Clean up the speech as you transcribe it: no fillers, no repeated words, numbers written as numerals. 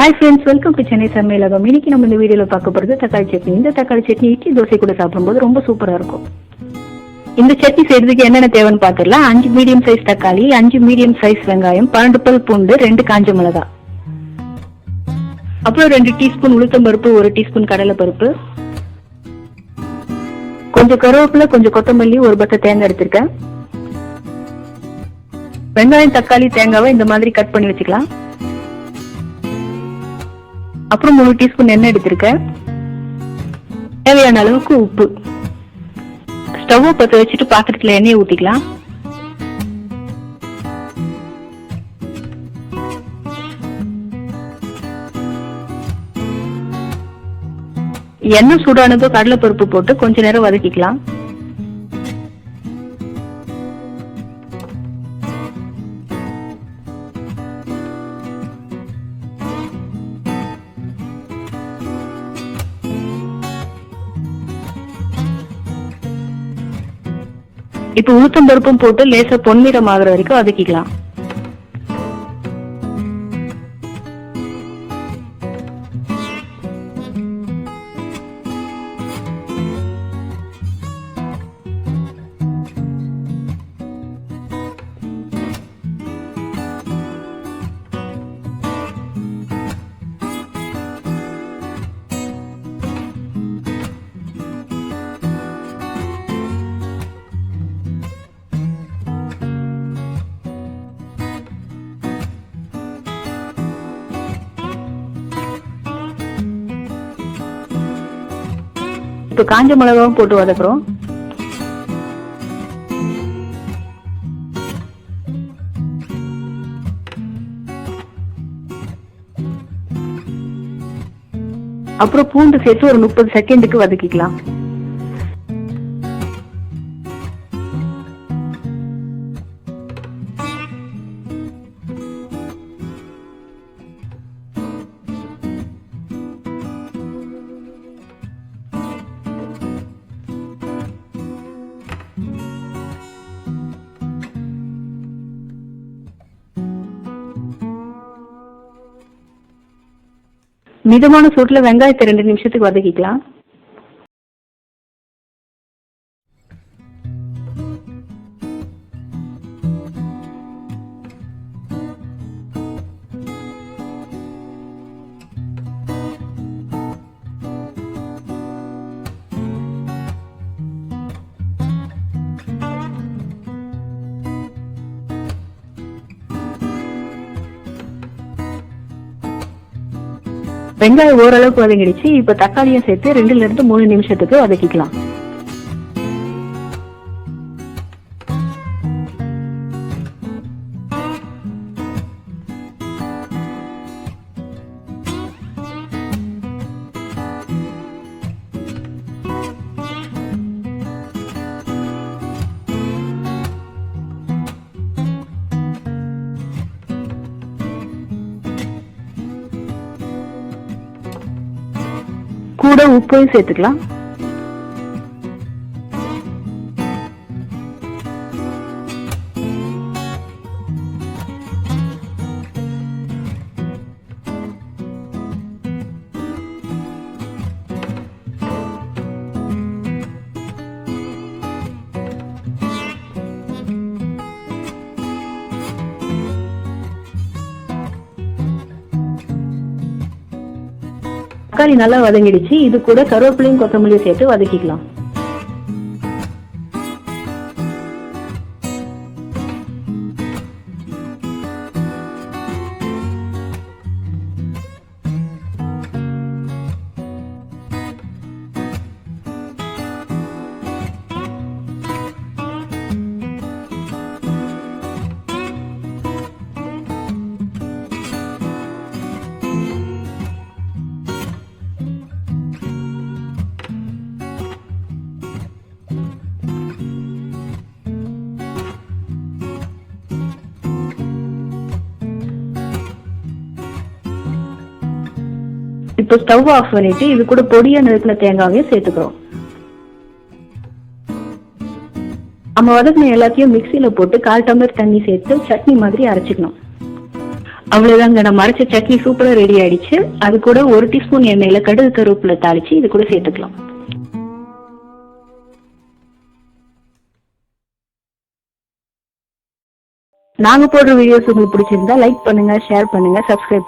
Hi friends, welcome to Chennai Samayalagam. இன்னைக்கு நம்ம இந்த வீடியோல பார்க்க போறது தக்காளி சட்னி. இந்த தக்காளி சட்னி இட்லி தோசை கூட சாப்பிடும்போது ரொம்ப சூப்பரா இருக்கும். இந்த சட்னி செய்யறதுக்கு என்னென்ன தேவைன்னு பார்த்துடலாம். 5 மீடியம் சைஸ் தக்காளி, 5 மீடியம் சைஸ் வெங்காயம், 12 பல் பூண்டு, 2 காஞ்ச மிளகாய், அப்புறம் 2 டீஸ்பூன் உளுத்தம் பருப்பு, 1 டீஸ்பூன் கடலை பருப்பு, கொஞ்சம் கருவேப்பிலை, கொஞ்சம் கொத்தமல்லி, ஒரு பத்த தேங்காய் எடுத்திருக்கேன். வெங்காயம், தக்காளி, தேங்காவை இந்த மாதிரி கட் பண்ணி வச்சுக்கலாம். அப்புறம் 3 டீஸ்பூன் எண்ணெய் எடுத்திருக்கேன். தேவையான அளவுக்கு உப்பு. ஸ்டவ் பற்ற வச்சுட்டு பாத்திரத்துல எண்ணெயை ஊத்திக்கலாம். எண்ணெய் சூடானதோ கடலை பருப்பு போட்டு கொஞ்ச நேரம் வதக்கிக்கலாம். இப்ப உளுத்தம் பருப்பும் போட்டு லேசா பொன்னிறம் ஆகுற வரைக்கும் வதக்கிக்கலாம். இப்ப காஞ்ச மிளகாவும் போட்டு வதக்குறோம். அப்புறம் பூண்டு சேர்த்து ஒரு 30 செகண்டுக்கு வதக்கிக்கலாம். மிதமான சூட்டுல வெங்காயத்தை 2 நிமிஷத்துக்கு வதக்கிக்கலாம். வெங்காயம் ஓரளவுக்கு வதங்கிடுச்சு. இப்ப தக்காளியும் சேர்த்து 2 ல இருந்து 3 நிமிஷத்துக்கு வதக்கிக்கலாம். கூட உப்பையும் சேர்த்துக்கலாம். தக்காளி நல்லா வதங்கிடுச்சு. இது கூட கருவேப்பிலையும் கொத்தமல்லியும் சேர்த்து வதக்கிக்கலாம். இப்போ ஸ்டவ் ஆஃப் பண்ணிட்டு இது கூட பொடியா நறுக்கின தேங்காவையும் சேர்த்துக்கிறோம். நம்ம வதக்கின எல்லாத்தையும் மிக்சியில போட்டு 1/4 டம்ளர் தண்ணி சேர்த்து சட்னி மாதிரி அரைச்சிக்கணும். அவ்வளவுதாங்க, நம்ம அரைச்ச சட்னி சூப்பரா ரெடி ஆயிடுச்சு. அது கூட 1 டீஸ்பூன் எண்ணெயில கடுகு கருவேப்பிலை தாளிச்சு இது கூட சேர்த்துக்கலாம். நாங்க போடுற வீடியோஸ் உங்களுக்கு பிடிச்சிருந்தா லைக் பண்ணுங்க, ஷேர் பண்ணுங்க, சப்ஸ்கிரைப்